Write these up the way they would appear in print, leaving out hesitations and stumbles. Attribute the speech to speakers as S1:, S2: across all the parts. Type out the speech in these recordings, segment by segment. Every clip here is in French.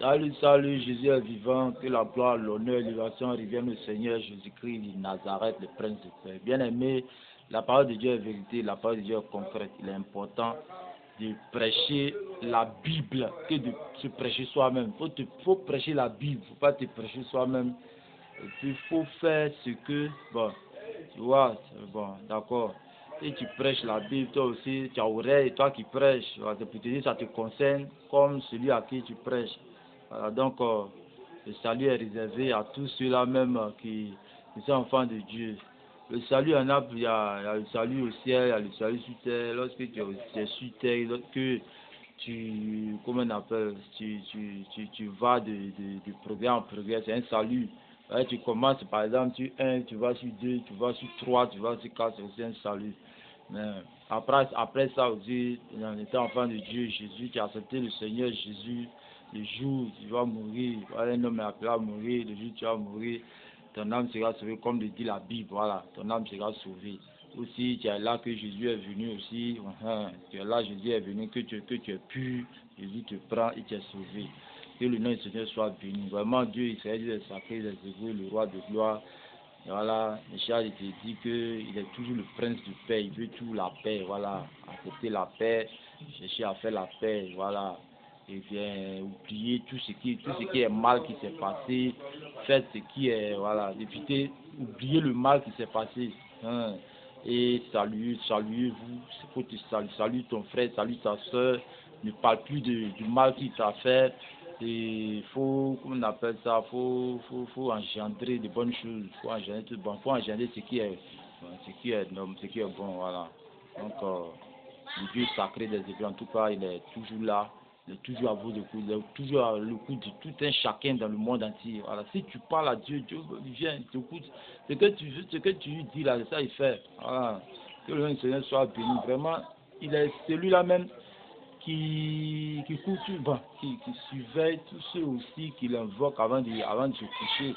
S1: Salut, salut, Jésus est vivant, que la gloire, l'honneur, l'élévation reviennent au Seigneur Jésus-Christ de Nazareth, le Prince de paix. Bien-aimé, la parole de Dieu est vérité, la parole de Dieu est concrète. Il est important de prêcher la Bible que de se prêcher soi-même. Faut prêcher la Bible, il ne faut pas te prêcher soi-même. Et puis, il faut faire ce que, bon, tu vois, bon, d'accord. Et tu prêches la Bible, toi aussi, tu as oreille, toi qui prêches, voilà, pour te dire ça te concerne comme celui à qui tu prêches. Voilà, donc, le salut est réservé à tous ceux-là même qui sont enfants de Dieu. Le salut, il y a le salut au ciel, il y a le salut sur terre. Lorsque tu es sur terre, lorsque comment on appelle, tu vas de progrès en progrès, c'est un salut. Ouais, tu commences par exemple sur 1, tu vas sur 2, tu vas sur 3, tu vas sur 4, c'est aussi un salut. Mais après ça aussi, en étant enfant de Dieu, Jésus, tu as accepté le Seigneur Jésus, le jour où tu vas mourir, voilà, un homme est appelé à mourir, le jour où tu vas mourir, ton âme sera sauvée, comme le dit la Bible, voilà, ton âme sera sauvée. Aussi, tu es là que Jésus est venu aussi, tu es là, Jésus est venu, que tu es pur, Jésus te prend et tu es sauvé. Que le nom du Seigneur soit béni. Vraiment, Dieu, il s'agit des sacrés, des hébreux, le roi de gloire. Et voilà, Michel, il te dit qu'il est toujours le prince de paix, il veut tout la paix, voilà. Accepter la paix, chercher à faire la paix, voilà. Et bien, oublier tout ce qui est mal qui s'est passé, faites ce qui est, voilà, éviter, oublier le mal qui s'est passé. Hein. Et saluez-vous, salue ton frère, salue ta soeur, ne parle plus du mal qu'il t'a fait. Et il faut, comment on appelle ça, faut engendrer de bonnes choses, faut engendrer tout bon, faut engendrer ce qui est bon, voilà. Donc, le Dieu sacré des Hébreux, en tout cas, il est toujours là, il est toujours à vous de coup, il est toujours à l'écoute de tout un chacun dans le monde entier. Voilà. Si tu parles à Dieu, Dieu vient, il t'écoute. Ce que tu lui dis là, c'est ça il fait. Voilà. Que le Seigneur soit béni. Vraiment, il est celui-là même qui surveille tous ceux aussi qui l'invoquent avant de se coucher.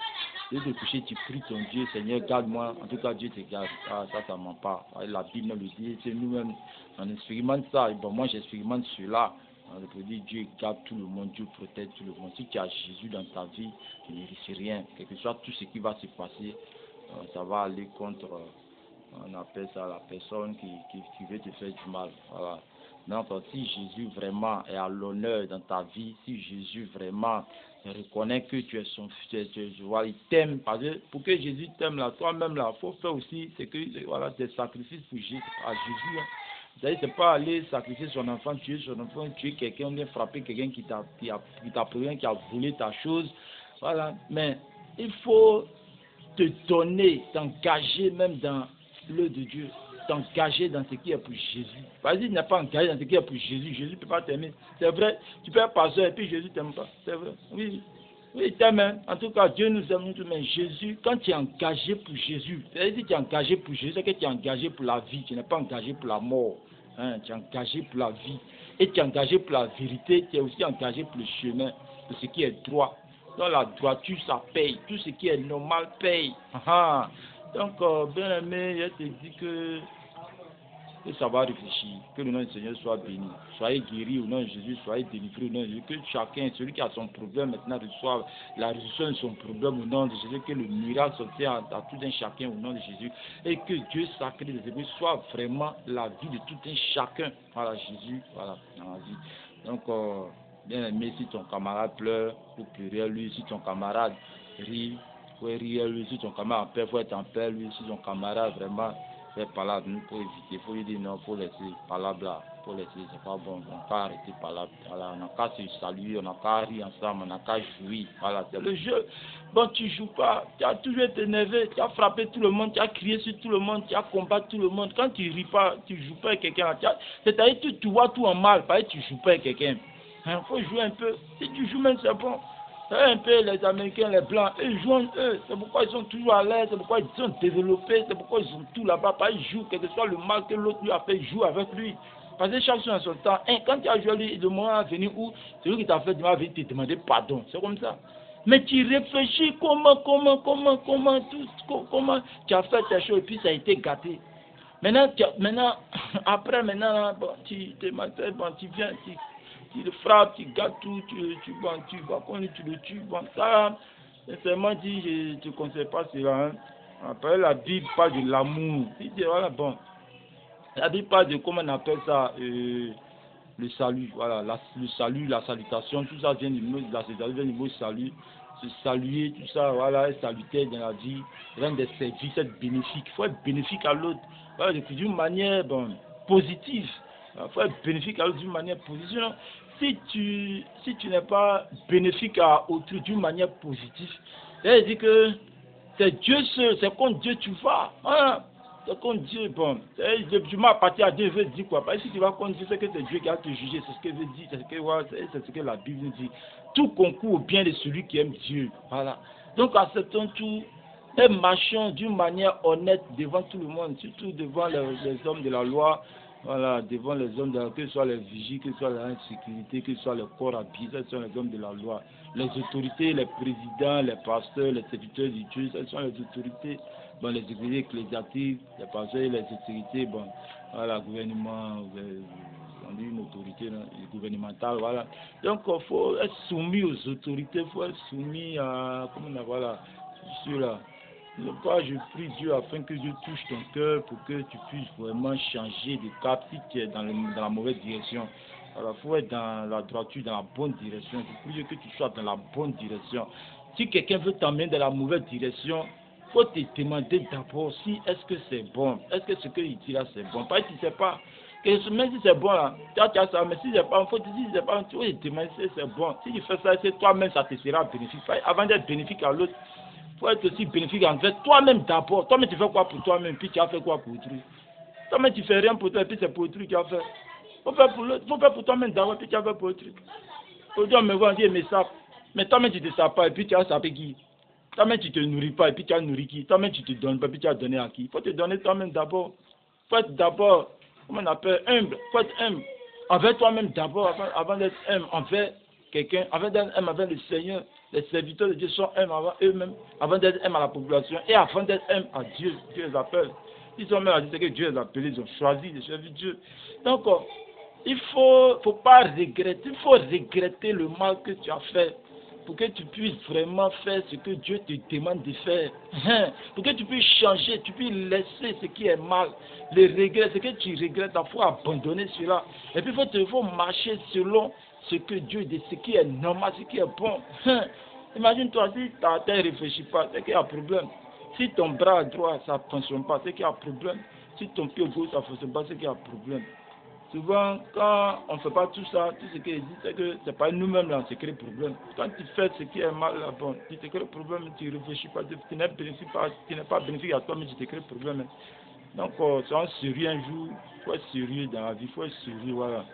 S1: Dès de coucher, tu pries ton Dieu, Seigneur, garde-moi. En tout cas, Dieu te garde. Ah, ça ment pas. La Bible nous le dit. C'est nous-mêmes, on expérimente ça. Et bon, moi, j'expérimente cela. On peut dire Dieu garde tout le monde, Dieu protège tout le monde. Si tu as Jésus dans ta vie, tu ne risques rien. Quel que soit tout ce qui va se passer, ça va aller contre, on appelle ça la personne qui veut te faire du mal. Voilà. Donc, si Jésus vraiment est à l'honneur dans ta vie, si Jésus vraiment reconnaît que tu es son fils, il t'aime, parce que pour que Jésus t'aime là, toi-même là, il faut faire aussi voilà, des sacrifices pour Jésus, à Jésus. Hein. C'est-à-dire, c'est pas aller sacrifier son enfant, tuer quelqu'un, bien frapper quelqu'un qui t'a pris, qui a volé ta chose. Voilà. Mais il faut te donner, t'engager même dans l'œuvre de Dieu, t'engager dans ce qui est pour Jésus. Parce que si tu n'es pas engagé dans ce qui est pour Jésus, Jésus ne peut pas t'aimer. C'est vrai, tu peux être pasteur et puis Jésus ne t'aime pas. C'est vrai, oui. Oui, il t'aime. Hein. En tout cas, Dieu nous aime tous, mais Jésus, quand tu es engagé pour Jésus, c'est-à-dire que tu es engagé pour Jésus, c'est que tu es engagé pour la vie, tu n'es pas engagé pour la mort. Hein. Tu es engagé pour la vie. Et tu es engagé pour la vérité, tu es aussi engagé pour le chemin, pour ce qui est droit. Dans la droiture, ça paye. Tout ce qui est normal paye. Donc, bien aimé, je te dis que ça va réfléchir. Que le nom du Seigneur soit béni. Soyez guéris au nom de Jésus, soyez délivrés au nom de Jésus. Que chacun, celui qui a son problème maintenant, reçoive la résolution de son problème au nom de Jésus. Que le miracle s'obtienne à tout un chacun au nom de Jésus. Et que Dieu sacré des Hébreux soit vraiment la vie de tout un chacun. Voilà, Jésus, voilà, dans la vie. Donc, bien aimé, si ton camarade pleure, faut pleurer à lui. Si ton camarade rit, faut rire à lui. Si ton camarade en paix, faut être en paix à lui. Si ton camarade vraiment fait palabre, il faut éviter. Il faut lui dire non, il faut laisser palabre là. Il faut laisser, c'est pas bon. On n'a qu'à arrêter palabre. Voilà, on n'a qu'à se saluer, on n'a qu'à rire ensemble, on n'a qu'à jouer. Voilà, c'est le jeu. Bon, tu joues pas, tu as toujours été énervé, tu as frappé tout le monde, tu as crié sur tout le monde, tu as combattu tout le monde. Quand tu ris pas, tu joues pas avec quelqu'un. C'est-à-dire que tu vois tout en mal, parce que tu joues pas avec quelqu'un. Il faut jouer un peu. Si tu joues même, c'est bon. C'est un peu les Américains, les Blancs, ils jouent eux. C'est pourquoi ils sont toujours à l'aise, c'est pourquoi ils sont développés, c'est pourquoi ils ont tout là-bas. Ils jouent, quel que soit le mal que l'autre lui a fait, ils jouent avec lui. Parce que chaque chose en son temps. Quand tu as joué lui, le moment va venir où celui qui t'a fait du mal va te demander pardon. C'est comme ça. Mais tu réfléchis comment tu as fait tes choses et puis ça a été gâté. Maintenant, après, bon, tu viens, tu le frappes, tu gâtes tout, bon, tu vas prendre, tu le tues. Bon, ça, sincèrement dit, je ne conseille pas cela. Hein. Après, la Bible parle de l'amour. Voilà, bon. La Bible parle de, comment on appelle ça, le salut. Voilà, le salut, la salutation, tout ça vient du mot, la salutation vient du mot salut. Se saluer, tout ça, voilà, être salutaire dans la vie, rendre des services, être bénéfique. Il faut être bénéfique à l'autre, voilà, d'une manière bon, positive. Il faut être bénéfique à l'autre d'une manière positive. Si tu n'es pas bénéfique à autrui d'une manière positive, c'est-à-dire que c'est Dieu seul, c'est contre Dieu tu vas. Hein? C'est contre Dieu, bon. Je m'appartis à Dieu, veut dire quoi? Parce que si tu vas contre Dieu, c'est que c'est Dieu qui a te jugé, c'est ce que veut dire, c'est ce que la Bible dit. Tout concourt au bien de celui qui aime Dieu. Voilà. Donc acceptons tout et marchons d'une manière honnête devant tout le monde, surtout devant les hommes de la loi. Voilà, devant les hommes, que ce soit les vigies, que ce soit la sécurité, que ce soit les corps habillés, ce sont les hommes de la loi. Les autorités, les présidents, les pasteurs, les serviteurs du Dieu, ce sont les autorités, bon, les autorités ecclésiastiques, les pasteurs, les autorités, bon, voilà, gouvernement, on dit une autorité gouvernementale, voilà. Donc, il faut être soumis aux autorités, il faut être soumis à, comment on a, voilà, je suis là. Je prie Dieu afin que Dieu touche ton cœur pour que tu puisses vraiment changer de cap si tu es dans la mauvaise direction. Alors, il faut être dans la droiture, dans la bonne direction. Je prie Dieu que tu sois dans la bonne direction. Si quelqu'un veut t'emmener dans la mauvaise direction, il faut te demander d'abord si est-ce que c'est bon. Est-ce que ce qu'il dit là c'est bon. Parce que tu ne sais pas. Même si c'est bon là, tu as ça, mais si c'est pas, il faut te dire si c'est pas, tu vas te demander si c'est bon. Si tu fais ça, c'est toi-même, ça te sera bénéfique. Avant d'être bénéfique à l'autre, il faut être aussi bénéfique envers toi-même d'abord. Toi-même, tu fais quoi pour toi-même, puis tu as fait quoi pour autrui. Toi-même, tu fais rien pour toi, puis c'est pour autrui que tu as fait. Il faut faire pour l'autre, il faut faire pour toi-même d'abord, puis tu as fait pour autrui. Aujourd'hui, on me voit dire, mais ça, mais toi-même, tu ne te sapes pas, et puis tu as sapé qui. Toi-même, tu ne te nourris pas, et puis tu as nourri qui. Toi-même, tu ne te donnes pas, puis tu as donné à qui. Il faut te donner toi-même d'abord. Il faut être d'abord, comment on appelle, humble. Il faut être humble envers toi-même d'abord, avant d'être humble envers quelqu'un, avant d'être humble envers le Seigneur. Les serviteurs de Dieu sont humbles avant eux-mêmes, avant d'être humbles à la population, et avant d'être humbles à Dieu. Dieu les appelle. Ils sont même à dire que Dieu les a appelés, ils ont choisi de servir Dieu. Donc, il faut pas regretter, il faut regretter le mal que tu as fait pour que tu puisses vraiment faire ce que Dieu te demande de faire. Pour que tu puisses changer, tu puisses laisser ce qui est mal, les regrets, ce que tu regrettes, il faut abandonner cela. Et puis il faut marcher selon ce que Dieu dit, ce qui est normal, ce qui est bon. Imagine-toi, si ta tête ne réfléchit pas, c'est qu'il y a un problème. Si ton bras droit, ça ne fonctionne pas, c'est qu'il y a un problème. Si ton pied gauche, ça ne fonctionne pas, c'est qu'il y a un problème. Souvent, quand on ne fait pas tout ça, tout ce qu'il dit, c'est que c'est pas nous-mêmes là, c'est que le problème. Quand tu fais ce qui est mal là, bon, tu te crées le problème, tu ne réfléchis pas, tu n'es pas bénéfique à toi, mais tu te crées le problème. Donc, soyons sérieux un jour, il faut être sérieux dans la vie, il faut être sérieux, voilà.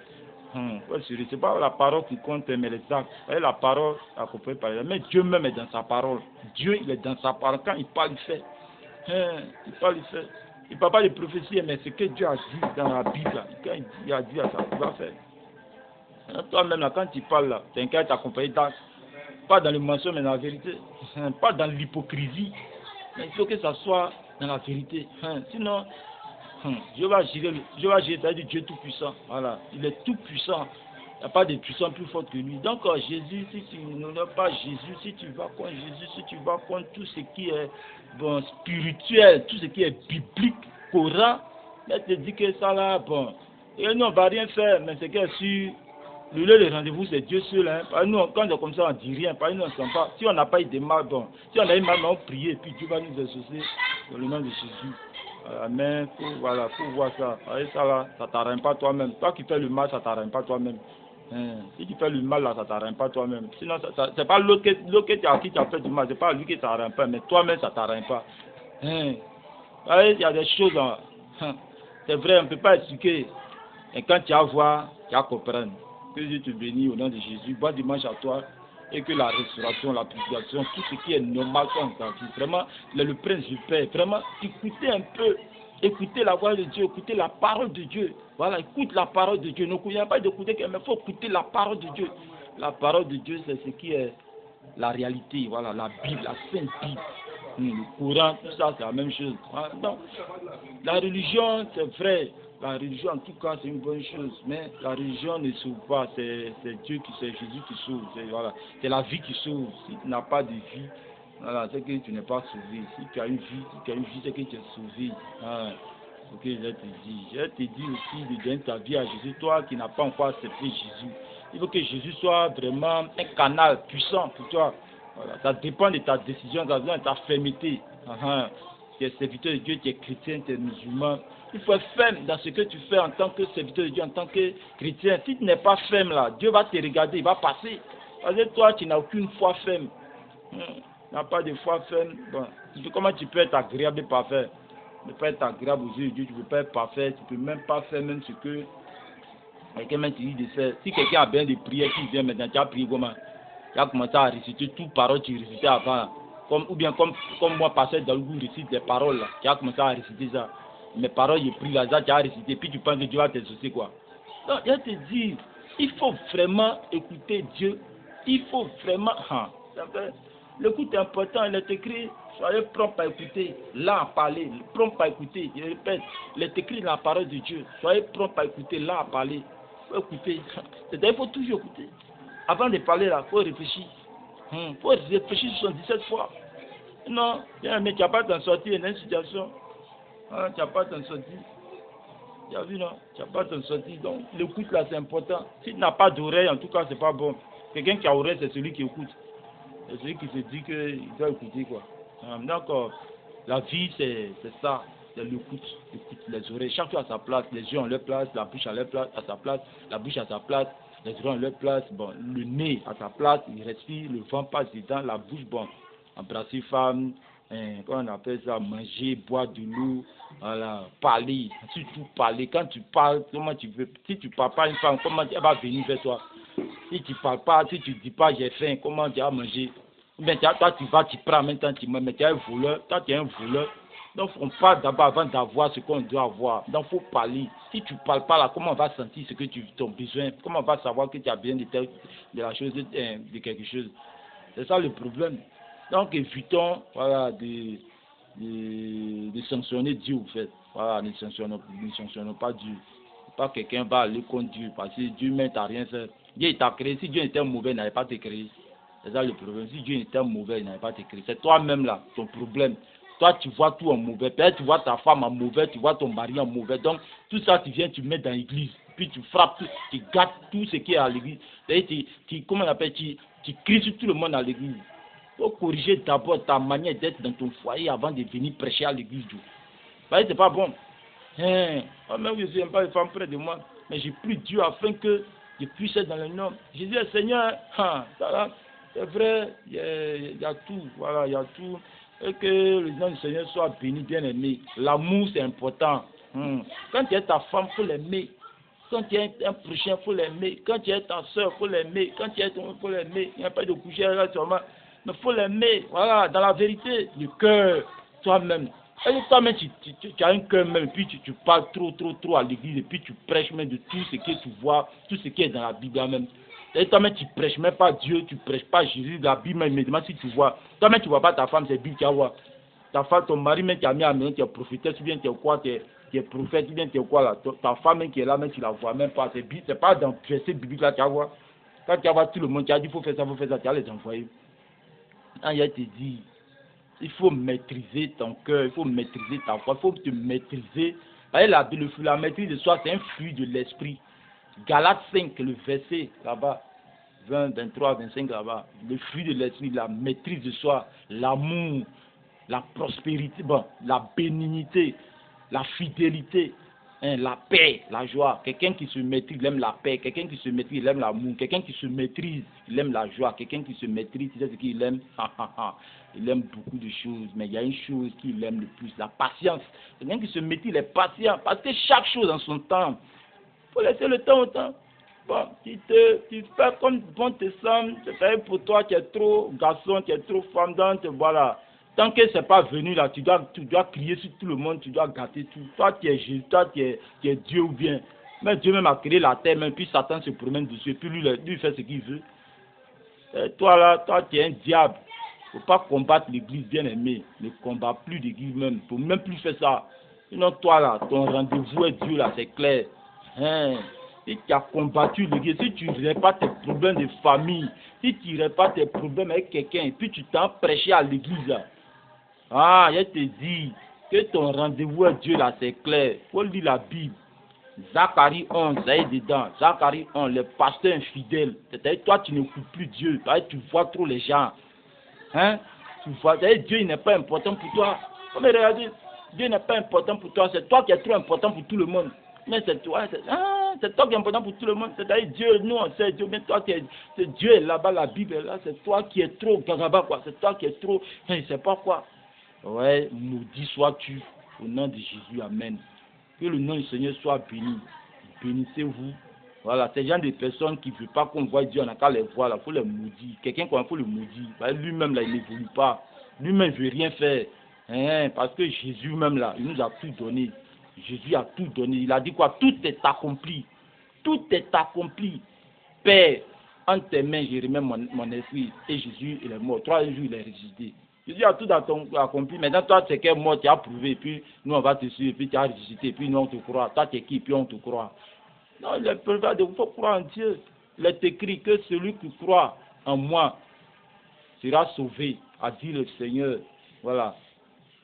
S1: Faut être sérieux. C'est pas la parole qui compte, mais les actes. La parole, à peu près, mais Dieu même est dans sa parole. Dieu, il est dans sa parole. Quand il parle, il fait. Il parle, il fait. Il ne parle pas de prophétie, mais ce que Dieu a dit dans la Bible, quand il a dit à ça, il va faire. Toi-même, là, quand tu parles, là, tu es accompagné d'actes. Pas dans le mensonge, mais dans la vérité. Pas dans l'hypocrisie. Mais il faut que ça soit dans la vérité. Sinon, Dieu va gérer, c'est-à-dire Dieu tout-puissant. Voilà. Il est tout-puissant. Il n'y a pas de puissant plus fort que lui. Donc, Jésus, si tu n'honores pas Jésus, si tu vas contre Jésus, si tu vas contre tout ce qui est bon, spirituel, tout ce qui est biblique, Coran, là, te dit que ça là, bon. Et nous, on ne va rien faire, mais c'est que sur le lieu de rendez-vous, c'est Dieu seul. Hein. Nous, quand c'est comme ça, on ne dit rien. Nous, on ne sent pas. Si on n'a pas eu de mal, bon. Si on a eu mal, on prie, et puis Dieu va nous exaucer dans le nom de Jésus. Mais voilà, faut voir ça. Avec ça là, ça ne t'arrête pas toi-même. Toi qui fais le mal, ça ne t'arrête pas toi-même. Si tu fais le mal là, ça ne t'arrête pas toi-même. Sinon, c'est pas l'autre à qui tu as fait du mal, c'est pas lui qui ne t'arrête pas, mais toi-même, ça ne t'arrête pas. Il y a des choses, c'est vrai, on ne peut pas expliquer. Et quand tu as voir, tu as comprendre. Que Dieu te bénisse au nom de Jésus. Bon dimanche à toi. Et que la restauration, la purification, tout ce qui est normal dans ta vie, vraiment, le prince du Père, vraiment, écoutez un peu, écoutez la voix de Dieu, écoutez la parole de Dieu. Voilà, écoute la parole de Dieu. Il n'y a pas d'écouter, mais il faut écouter la parole de Dieu. La parole de Dieu, c'est ce qui est la réalité, voilà, la Bible, la Sainte Bible. Le Coran, tout ça, c'est la même chose. Donc, la religion, c'est vrai. La religion, en tout cas, c'est une bonne chose. Mais la religion ne s'ouvre pas. C'est Dieu qui, c'est Jésus qui s'ouvre. Voilà. C'est la vie qui s'ouvre. Si tu n'as pas de vie, voilà, c'est que tu n'es pas sauvé. Si tu as une vie, c'est que tu es sauvé. Voilà. C'est ce que je te dis. Je te dis aussi de donner ta vie à Jésus. Toi qui n'as pas encore accepté Jésus. Il faut que Jésus soit vraiment un canal puissant pour toi. Voilà. Ça dépend de ta décision, ça dépend de ta fermeté. Tu es serviteur de Dieu, tu es chrétien, tu es musulman. Il faut être ferme dans ce que tu fais en tant que serviteur de Dieu, en tant que chrétien. Si tu n'es pas ferme là, Dieu va te regarder, il va passer. Parce que toi, tu n'as aucune foi ferme. Tu n'as pas de foi ferme. Bon. Comment tu peux être agréable et parfait? Tu ne peux pas être agréable aux yeux de Dieu, tu ne peux pas être parfait, tu ne peux même pas faire même ce que quelqu'un te dit de faire. Si quelqu'un a bien des prières, qui vient maintenant, tu as prié comment? Tu as commencé à réciter toutes paroles que tu récitais avant. Ou bien comme moi, pasteur Dalgou, récite des paroles là. Tu as commencé à réciter ça. Mes paroles, j'ai pris là, ça, tu as récité, puis tu penses que Dieu va t'exaucer quoi. Donc, je te dis, il faut vraiment écouter Dieu. Il faut vraiment. L'écoute est important, il est écrit. Soyez prompt à écouter, là à parler, prompt à écouter. Je répète, il est écrit dans la parole de Dieu. Soyez prompt à écouter, là à parler. Il faut écouter. C'est-à-dire, il faut toujours écouter. Avant de parler là, il faut réfléchir. Il faut réfléchir 77 fois. Non, mais tu n'as pas t'en sortir dans une situation. Tu n'as pas t'en sortir. Tu as vu, non? Tu n'as pas t'en sortir. Donc, l'écoute là, c'est important. Si tu n'as pas d'oreille, en tout cas, c'est pas bon. Quelqu'un qui a oreille, c'est celui qui écoute. C'est celui qui se dit qu'il doit écouter, quoi. Donc, la vie, c'est ça. C'est l'écoute. Les oreilles. Chaque chose à sa place. Les yeux ont leur place. La bouche à leur place, à sa place. La bouche à sa place. Les oreilles ont leur place. Bon, le nez à sa place. Il respire. Le vent passe dedans. La bouche, bon. Embrasser femme. Comment on appelle ça? Manger, boire de l'eau. Voilà. Parler. Surtout parler. Quand tu parles, comment tu veux. Si tu ne parles pas à une femme, comment elle va venir vers toi? Si tu ne parles pas, si tu ne dis pas j'ai faim, comment tu vas manger? Mais toi, tu vas, tu prends en même temps, tu mets, mais tu es un voleur. Toi, tu es un voleur. Donc, on parle d'abord avant d'avoir ce qu'on doit avoir. Donc, il faut parler. Si tu ne parles pas là, comment on va sentir ce que tu as besoin? Comment on va savoir que tu as besoin de la chose, de quelque chose? C'est ça le problème. Donc, évitons voilà, de sanctionner Dieu, en fait. Voilà, ne sanctionnons pas Dieu. Pas quelqu'un va aller contre Dieu parce que Dieu ne t'a rien fait. Dieu t'a créé. Si Dieu était mauvais, il n'avait pas te créé. C'est ça le problème. Si Dieu était mauvais, il n'avait pas te créé. C'est toi-même là, ton problème. Toi, tu vois tout en mauvais. Peut-être tu vois ta femme en mauvais, tu vois ton mari en mauvais. Donc, tout ça, tu viens, tu mets dans l'église. Puis tu frappes, tu gâtes tout ce qui est à l'église. Comment on appelle, tu cries sur tout le monde à l'église. Il faut corriger d'abord ta manière d'être dans ton foyer avant de venir prêcher à l'église. Parce que c'est pas bon. Même je n'aime pas les femmes près de moi, mais j'ai pris Dieu afin que je puisse être dans le nom. J'ai dit, Seigneur, c'est vrai, il y a tout, voilà, il y a tout. Et que le nom du Seigneur soit béni, bien aimé. L'amour, c'est important. Quand tu es ta femme, il faut l'aimer. Quand tu es un prochain, il faut l'aimer. Quand tu es ta soeur, il faut l'aimer. Quand tu es ton, il faut l'aimer. Il n'y a pas de coucher là seulement. Mais il faut l'aimer. Voilà, dans la vérité, le cœur, toi-même. Et toi-même, tu as un cœur même, et puis tu parles trop à l'église, et puis tu prêches même de tout ce que tu vois, tout ce qui est dans la Bible même. Et toi-même, tu prêches même pas Dieu, tu prêches pas Jésus, la Bible même, immédiatement si tu vois. Toi-même, tu vois pas ta femme, c'est Bible qui a voir. Ta femme, ton mari même qui a mis à la maison, tu es prophétesse, ou bien tu es quoi, tu es prophète, ou bien tu es quoi là. Ta femme même qui est là, même tu la vois même pas. C'est pas dans le verset biblique là, tu vas voir. Quand tu vas voir tout le monde, tu as dit, il faut faire ça, tu vas les envoyer. Quand il te dit, il faut maîtriser ton cœur, il faut maîtriser ta foi, il faut te maîtriser. La maîtrise de soi, c'est un fruit de l'esprit. Galates 5, le verset là-bas, 20, 23, 25 là-bas. Le fruit de l'esprit, la maîtrise de soi, l'amour, la prospérité, la bénignité, la fidélité, la paix, la joie. Quelqu'un qui se maîtrise, il aime la paix. Quelqu'un qui se maîtrise, il aime l'amour. Quelqu'un qui se maîtrise, il aime la joie. Quelqu'un qui se maîtrise, c'est ce qu'il aime. Il aime beaucoup de choses, mais il y a une chose qu'il aime le plus, la patience. Quelqu'un qui se maîtrise, il est patient, parce que chaque chose en son temps. Il faut laisser le temps au temps. Bon, tu fais comme bon te semble, c'est fait pour toi, tu es trop garçon, tu es trop femme, donc voilà. Tant que ce n'est pas venu là, tu dois crier sur tout le monde, tu dois gâter tout. Toi, tu es Jésus, toi, tu es Dieu ou bien. Mais Dieu même a créé la terre, même, puis Satan se promène dessus, et puis lui il fait ce qu'il veut. Et toi là, toi, tu es un diable. Il ne faut pas combattre l'église bien aimée. Ne combat plus l'église même. Il ne faut même plus faire ça. Sinon, toi là, ton rendez-vous est Dieu là, c'est clair. Hein? Si tu as combattu l'église, si tu ne règles pas tes problèmes de famille, si tu ne règles pas tes problèmes avec quelqu'un, et puis tu t'en prêché à l'église là. Ah, je te dis que ton rendez-vous est Dieu là, c'est clair. Il faut lire la Bible. Zacharie 11, ça y est dedans. Zacharie 11, le pasteur infidèle. C'est-à-dire, toi, tu n'écoutes plus Dieu. Tu vois trop les gens. Hein? Tu vois, Dieu n'est pas important pour toi. Mais regardez, Dieu n'est pas important pour toi. C'est toi qui es trop important pour tout le monde. Mais c'est toi, c'est toi qui es important pour tout le monde. C'est-à-dire, Dieu, nous on sait Dieu, mais toi qui es, Dieu est là-bas, la Bible est là. C'est toi qui es trop gagaba, quoi. C'est toi qui es trop, je ne sais pas quoi. Ouais, maudit sois-tu au nom de Jésus, amen. Que le nom du Seigneur soit béni. Bénissez-vous. Voilà, ces gens de personnes qui ne veulent pas qu'on voit Dieu, on n'a qu'à les voir, il faut les maudire. Quelqu'un qu'on faut le maudire. Lui-même, là, il n'évolue pas. Lui-même, il ne veut rien faire. Hein, parce que Jésus, même là, il nous a tout donné. Jésus a tout donné. Il a dit quoi? Tout est accompli. Tout est accompli. Père, en tes mains, je remets mon esprit. Et Jésus, il est mort. 3 jours, il est ressuscité. Jésus a tout accompli. Maintenant, toi, tu es qu'un mort, tu as prouvé. Puis, nous, on va te suivre. Puis, tu as ressuscité. Puis, nous, on te croit. Toi, tu es qui? Puis, on te croit. Non, il faut croire en Dieu. Il est écrit que celui qui croit en moi sera sauvé, a dit le Seigneur. Voilà.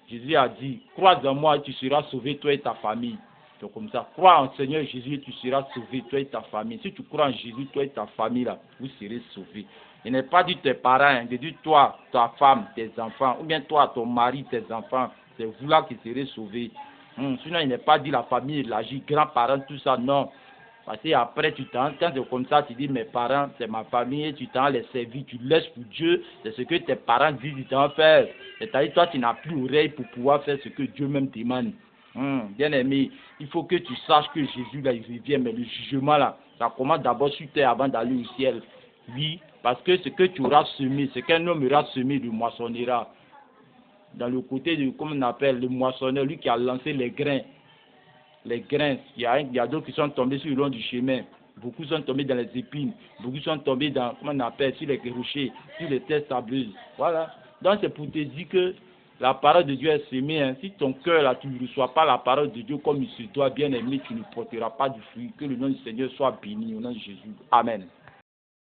S1: Jésus a dit, crois en moi et tu seras sauvé, toi et ta famille. Donc comme ça, crois en Seigneur Jésus et tu seras sauvé, toi et ta famille. Si tu crois en Jésus, toi et ta famille, là, vous serez sauvés. Il n'est pas dit tes parents, il dit toi, ta femme, tes enfants, ou bien toi, ton mari, tes enfants. C'est vous là qui serez sauvés. Sinon, il n'est pas dit la famille, l'agir, grands-parents, tout ça, non. Parce que après, quand c'est comme ça, tu dis mes parents, c'est ma famille, tu t'en les servir, tu laisses pour Dieu, c'est ce que tes parents disent, ils t'en faire. C'est-à-dire, toi, tu n'as plus oreille pour pouvoir faire ce que Dieu même demande. Bien aimé, il faut que tu saches que Jésus, là, il revient, mais le jugement, là, ça commence d'abord sur terre avant d'aller au ciel. Oui, parce que ce que tu auras semé, ce qu'un homme aura semé, le moissonnera. Dans le côté de, comme on appelle, le moissonneur, lui qui a lancé les grains. Les grains, il y a d'autres qui sont tombés sur le long du chemin. Beaucoup sont tombés dans les épines. Beaucoup sont tombés dans, comment on appelle, sur les rochers, sur les terres sableuses. Voilà. Donc c'est pour te dire que la parole de Dieu est semée. Hein. Si ton cœur, là, tu ne reçois pas la parole de Dieu comme il se doit, bien aimé, tu ne porteras pas du fruit. Que le nom du Seigneur soit béni au nom de Jésus. Amen.